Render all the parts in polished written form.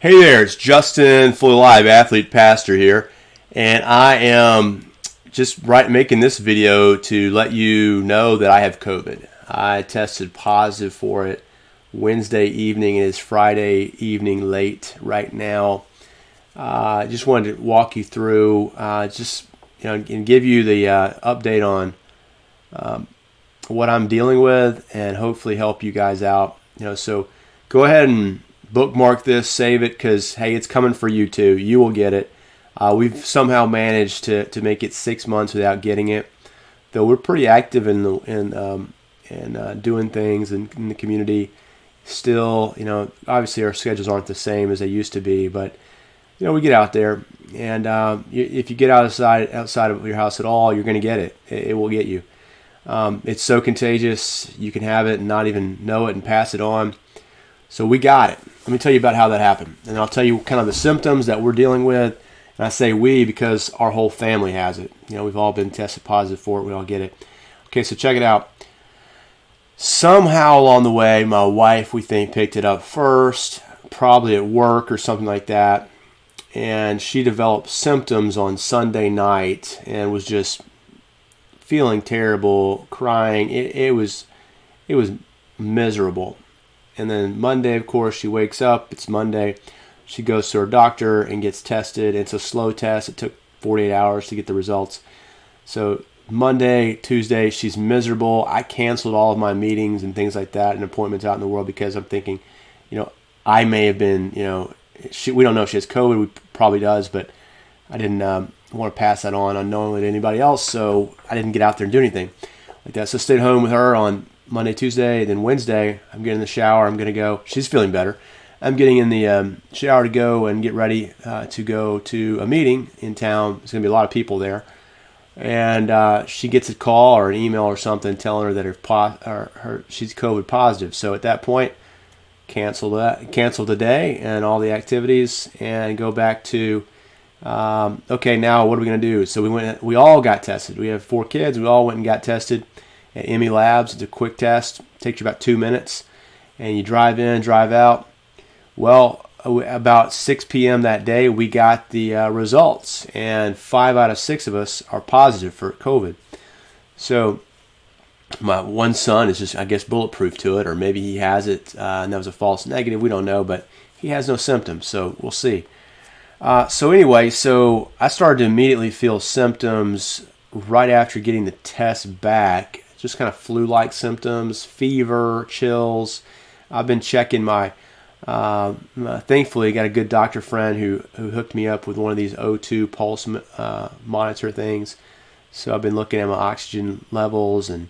Hey there, it's Justin, FullyAlive athlete pastor here, and I am just making this video to let you know that I have COVID. I tested positive for it Wednesday evening. It is Friday evening late right now. I just wanted to walk you through, and give you the update on what I'm dealing with, and hopefully help you guys out. So go ahead and bookmark this, save it, because hey, it's coming for you too. You will get it. We've somehow managed to make it 6 months without getting it, though we're pretty active in doing things in the community. Still, obviously our schedules aren't the same as they used to be, but we get out there, and if you get outside of your house at all, you're going to get it. It will get you. It's so contagious. You can have it and not even know it and pass it on. So we got it. Let me tell you about how that happened. And I'll tell you kind of the symptoms that we're dealing with. And I say we because our whole family has it. We've all been tested positive for it. We all get it. Okay, so check it out. Somehow along the way, my wife, we think, picked it up first, probably at work or something like that. And she developed symptoms on Sunday night and was just feeling terrible, crying. It was miserable. And then Monday, of course, she wakes up. It's Monday. She goes to her doctor and gets tested. It's a slow test. It took 48 hours to get the results. So Monday, Tuesday, she's miserable. I canceled all of my meetings and things like that and appointments out in the world because I'm thinking, I may have been, we don't know if she has COVID. We probably does, but I didn't want to pass that on unknowingly to anybody else, so I didn't get out there and do anything like that. So I stayed home with her on Monday, Tuesday, then Wednesday, I'm getting in the shower. I'm going to go. She's feeling better. I'm getting in the shower to go and get ready to go to a meeting in town. There's going to be a lot of people there. And she gets a call or an email or something telling her that she's COVID positive. So at that point, cancel the day and all the activities and go back to, okay, now what are we going to do? So we all got tested. We have 4 kids. We all went and got tested at Emmy Labs. It's a quick test. It takes you about 2 minutes, and you drive in, drive out. Well, about 6 p.m. that day, we got the results, and 5 out of 6 of us are positive for COVID. So my one son is just, I guess, bulletproof to it, or maybe he has it, and that was a false negative. We don't know, but he has no symptoms, so we'll see. So anyway, so I started to immediately feel symptoms right after getting the test back. Just kind of flu-like symptoms, fever, chills. I've been checking my, thankfully, I got a good doctor friend who hooked me up with one of these O2 pulse monitor things. So I've been looking at my oxygen levels and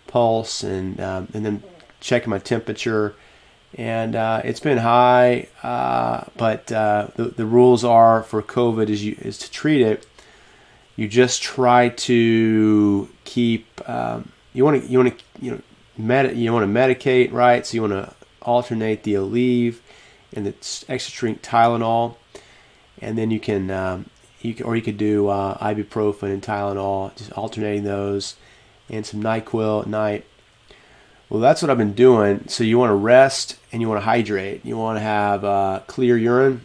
pulse, and then checking my temperature. And it's been high, but the rules are for COVID is to treat it. You just try to keep. You want to medicate, right? So you want to alternate the Aleve and the extra strength Tylenol, and then you can you could do ibuprofen and Tylenol, just alternating those, and some NyQuil at night. Well, that's what I've been doing. So you want to rest and you want to hydrate. You want to have clear urine,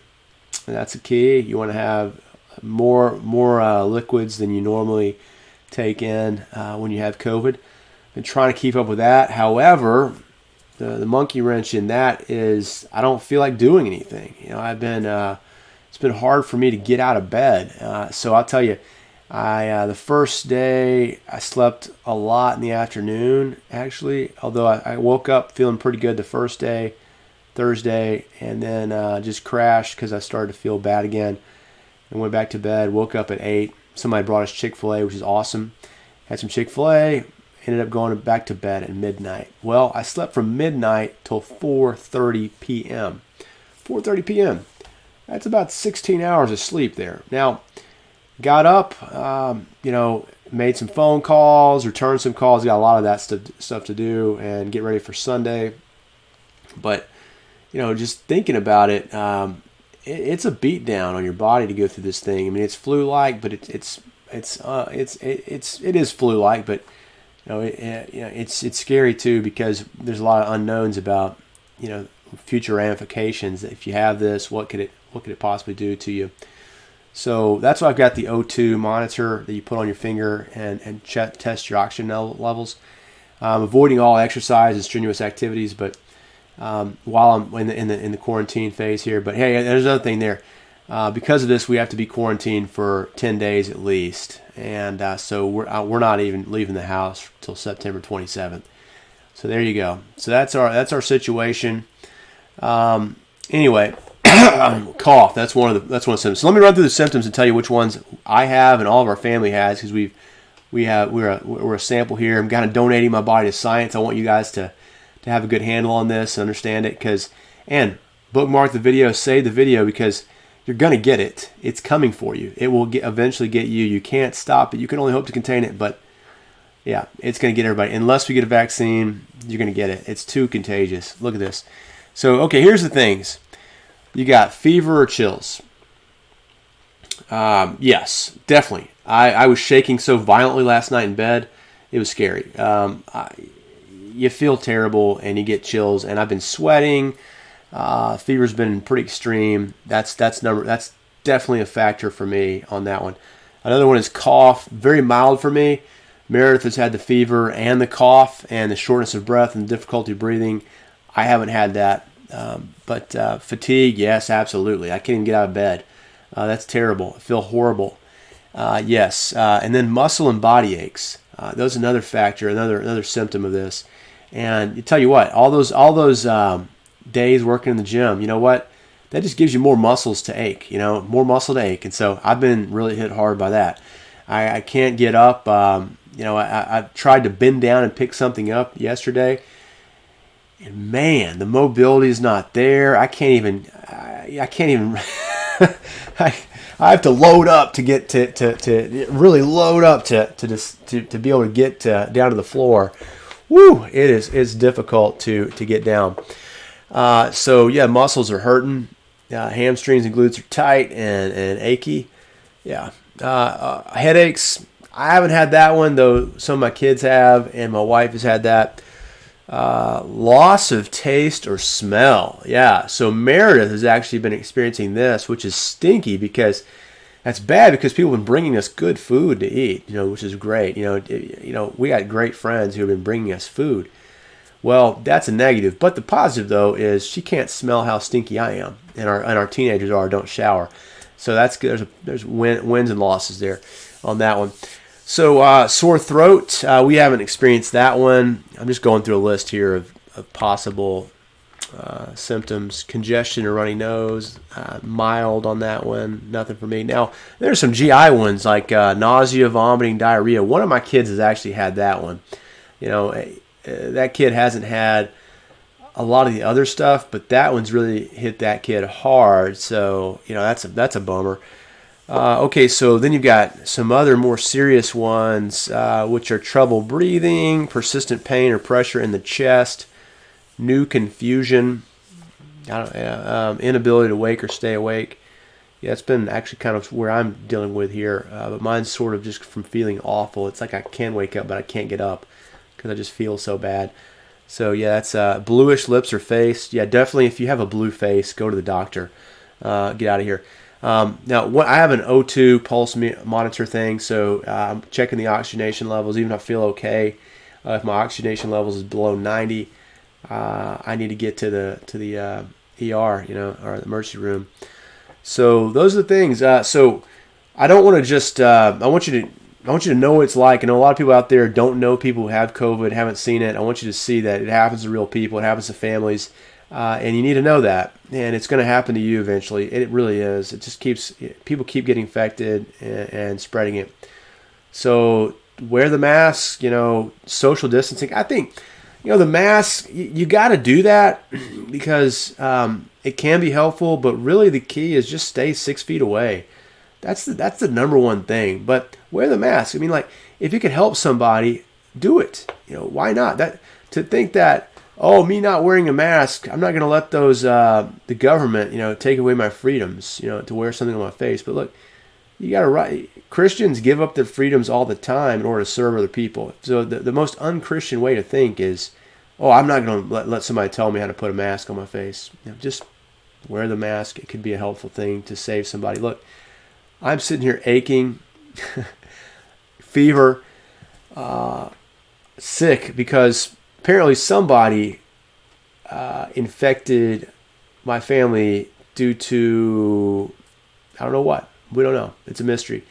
and that's the key. You want to have more liquids than you normally take in when you have COVID. Been trying to keep up with that. However, the monkey wrench in that is I don't feel like doing anything. I've been it's been hard for me to get out of bed. So I'll tell you, the first day I slept a lot in the afternoon, actually, although I woke up feeling pretty good the first day, Thursday, and then just crashed because I started to feel bad again and went back to bed. Woke up at 8. Somebody brought us Chick-fil-A, which is awesome. Had some Chick-fil-A, ended up going back to bed at midnight. Well, I slept from midnight till 4:30 p.m. 4:30 p.m. That's about 16 hours of sleep there. Now, got up, made some phone calls, returned some calls, got a lot of that stuff to do, and get ready for Sunday. But, just thinking about it, it's a beat down on your body to go through this thing. I mean, it's flu-like, but it is flu-like, but it's scary too because there's a lot of unknowns about future ramifications. If you have this, what could it possibly do to you? So that's why I've got the O2 monitor that you put on your finger and test your oxygen levels. Avoiding all exercise and strenuous activities, but while I'm in the quarantine phase here. But hey, there's another thing there. Because of this, we have to be quarantined for 10 days at least, and so we're not even leaving the house till September 27th. So there you go. So that's our situation. Anyway, cough. That's one of the symptoms. So let me run through the symptoms and tell you which ones I have and all of our family has, because we're a sample here. I'm kind of donating my body to science. I want you guys to have a good handle on this and understand it, and bookmark the video, save the video, because you're going to get it. It's coming for you. It will eventually get you. You can't stop it. You can only hope to contain it, but yeah, it's going to get everybody. Unless we get a vaccine, you're going to get it. It's too contagious. Look at this. So, okay, here's the things. You got fever or chills. Yes, definitely. I was shaking so violently last night in bed. It was scary. You feel terrible and you get chills, and I've been sweating. Fever's been pretty extreme. That's definitely a factor for me on that one. Another one is cough. Very mild for me. Meredith has had the fever and the cough and the shortness of breath and difficulty breathing. I haven't had that. But fatigue, yes, absolutely. I can't even get out of bed. That's terrible. I feel horrible. Yes. And then muscle and body aches. Those another factor, another symptom of this. And I tell you what, all those days working in the gym, you know what? That just gives you more muscles to ache, more muscle to ache. And so I've been really hit hard by that. I can't get up. I've tried to bend down and pick something up yesterday. And man, the mobility is not there. I can't even I have to load up to get to really load up to be able to get down to the floor. Woo! It's difficult to get down. So yeah, muscles are hurting. Hamstrings and glutes are tight and achy. Yeah. Headaches. I haven't had that one, though some of my kids have, and my wife has had that. Loss of taste or smell. Yeah, so Meredith has actually been experiencing this, which is stinky, because that's bad, because people have been bringing us good food to eat, which is great. We got great friends who have been bringing us food. Well, that's a negative. But the positive, though, is she can't smell how stinky I am, and our teenagers don't shower. So that's good. There's wins and losses there on that one. So sore throat, we haven't experienced that one. I'm just going through a list here of possible symptoms. Congestion or runny nose, mild on that one, nothing for me. Now, there's some GI ones like nausea, vomiting, diarrhea. One of my kids has actually had that one. That kid hasn't had a lot of the other stuff, but that one's really hit that kid hard. So, that's a bummer. Okay, so then you've got some other more serious ones, which are trouble breathing, persistent pain or pressure in the chest, new confusion, inability to wake or stay awake. Yeah, it's been actually kind of where I'm dealing with here, but mine's sort of just from feeling awful. It's like I can wake up, but I can't get up because I just feel so bad. So yeah, that's bluish lips or face. Yeah, definitely if you have a blue face, go to the doctor. Get out of here. Now, I have an O2 pulse monitor thing, so I'm checking the oxygenation levels. Even if I feel okay, if my oxygenation levels is below 90, I need to get to the ER, or the emergency room. So those are the things. So I don't want to just. I want you to know what it's like. I know a lot of people out there don't know people who have COVID, haven't seen it. I want you to see that it happens to real people. It happens to families. And you need to know that, and it's going to happen to you eventually. It really is. It just people keep getting infected and spreading it. So wear the mask, social distancing. I think, the mask, you got to do that because it can be helpful, but really the key is just stay 6 feet away. That's the number one thing. But wear the mask. I mean, like, if you could help somebody, do it. Why not? To think that, oh, me not wearing a mask, I'm not going to let those the government, take away my freedoms, to wear something on my face. But look, you got to right. Christians give up their freedoms all the time in order to serve other people. So the most unchristian way to think is, oh, I'm not going to let somebody tell me how to put a mask on my face. Just wear the mask. It could be a helpful thing to save somebody. Look, I'm sitting here aching, fever, sick, because apparently somebody infected my family due to, I don't know what. We don't know. It's a mystery.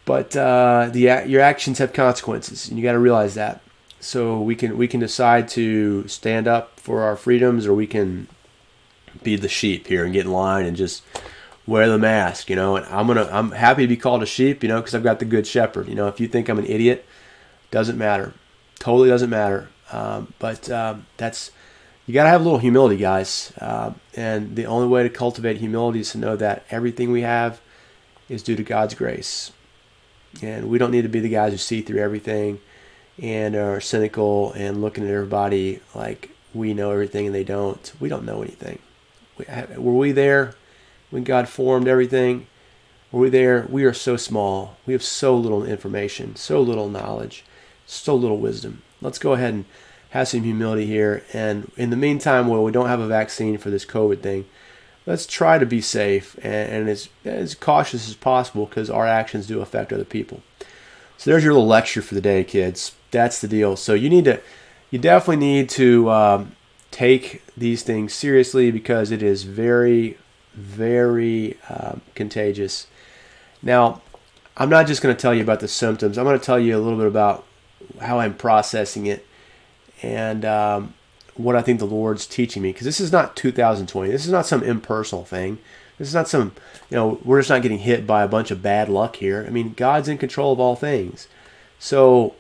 But your actions have consequences, and you got to realize that. So we can decide to stand up for our freedoms, or we can be the sheep here and get in line and just wear the mask, And I'm happy to be called a sheep, because I've got the good shepherd. If you think I'm an idiot, doesn't matter. Totally doesn't matter. But you got to have a little humility, guys. And the only way to cultivate humility is to know that everything we have is due to God's grace. And we don't need to be the guys who see through everything and are cynical and looking at everybody like we know everything and they don't. We don't know anything. Were we there when God formed everything? Were we there? We are so small. We have so little information, so little knowledge, so little wisdom. Let's go ahead and have some humility here. And in the meantime, while we don't have a vaccine for this COVID thing, let's try to be safe and as cautious as possible, because our actions do affect other people. So there's your little lecture for the day, kids. That's the deal. So you definitely need to take these things seriously, because it is very, very contagious. Now, I'm not just going to tell you about the symptoms. I'm going to tell you a little bit about how I'm processing it and what I think the Lord's teaching me. Because this is not 2020. This is not some impersonal thing. This is not some, we're just not getting hit by a bunch of bad luck here. I mean, God's in control of all things. So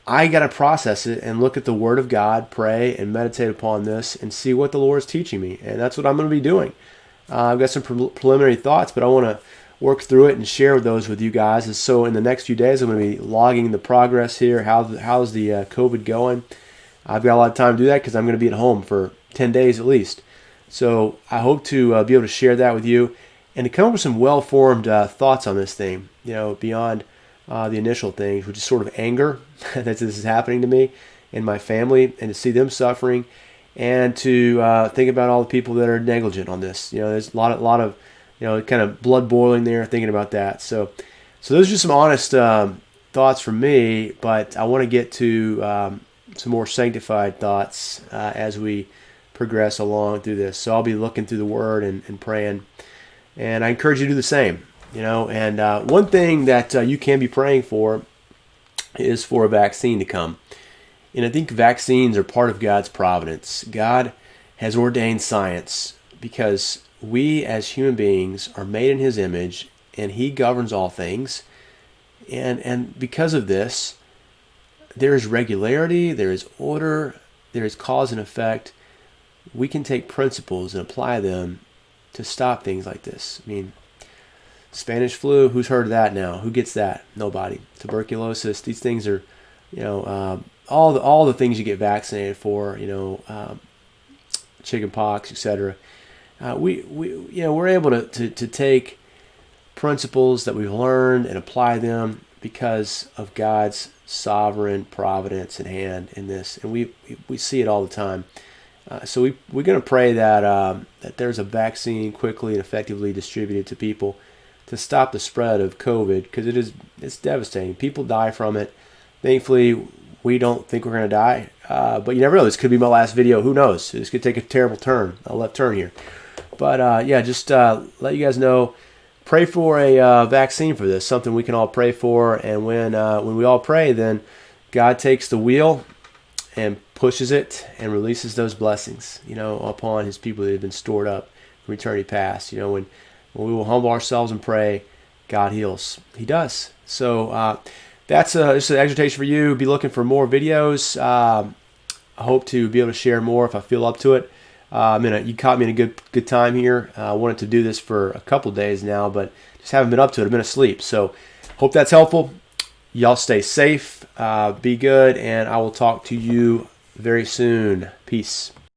I got to process it and look at the Word of God, pray and meditate upon this and see what the Lord's teaching me. And that's what I'm going to be doing. I've got some preliminary thoughts, but I want to work through it and share those with you guys. And so in the next few days, I'm going to be logging the progress here. How's the COVID going? I've got a lot of time to do that because I'm going to be at home for 10 days at least. So I hope to be able to share that with you and to come up with some well-formed thoughts on this thing, beyond the initial things, which is sort of anger that this is happening to me and my family, and to see them suffering, and to think about all the people that are negligent on this. There's a lot of kind of blood boiling there thinking about that. So those are just some honest thoughts from me, but I want to get to some more sanctified thoughts as we progress along through this. So I'll be looking through the Word and praying, and I encourage you to do the same. And one thing that you can be praying for is for a vaccine to come. And I think vaccines are part of God's providence. God has ordained science because we as human beings are made in His image, and He governs all things. And because of this, there is regularity, there is order, there is cause and effect. We can take principles and apply them to stop things like this. I mean, Spanish flu, who's heard of that now? Who gets that? Nobody. Tuberculosis, these things are, all the things you get vaccinated for, chicken pox, etc. We're able to take principles that we've learned and apply them because of God's sovereign providence and hand in this, and we see it all the time. So we're going to pray that there's a vaccine quickly and effectively distributed to people to stop the spread of COVID, because it's devastating. People die from it. Thankfully, we don't think we're going to die, but you never know. This could be my last video. Who knows? This could take a terrible turn, a left turn here. But just let you guys know, pray for a vaccine for this, something we can all pray for. And when we all pray, then God takes the wheel and pushes it and releases those blessings, upon His people that have been stored up from eternity past. When we will humble ourselves and pray, God heals. He does. So that's just an exhortation for you. Be looking for more videos. I hope to be able to share more if I feel up to it. You caught me in a good time here. I wanted to do this for a couple days now, but just haven't been up to it. I've been asleep. So hope that's helpful. Y'all stay safe. Be good, and I will talk to you very soon. Peace.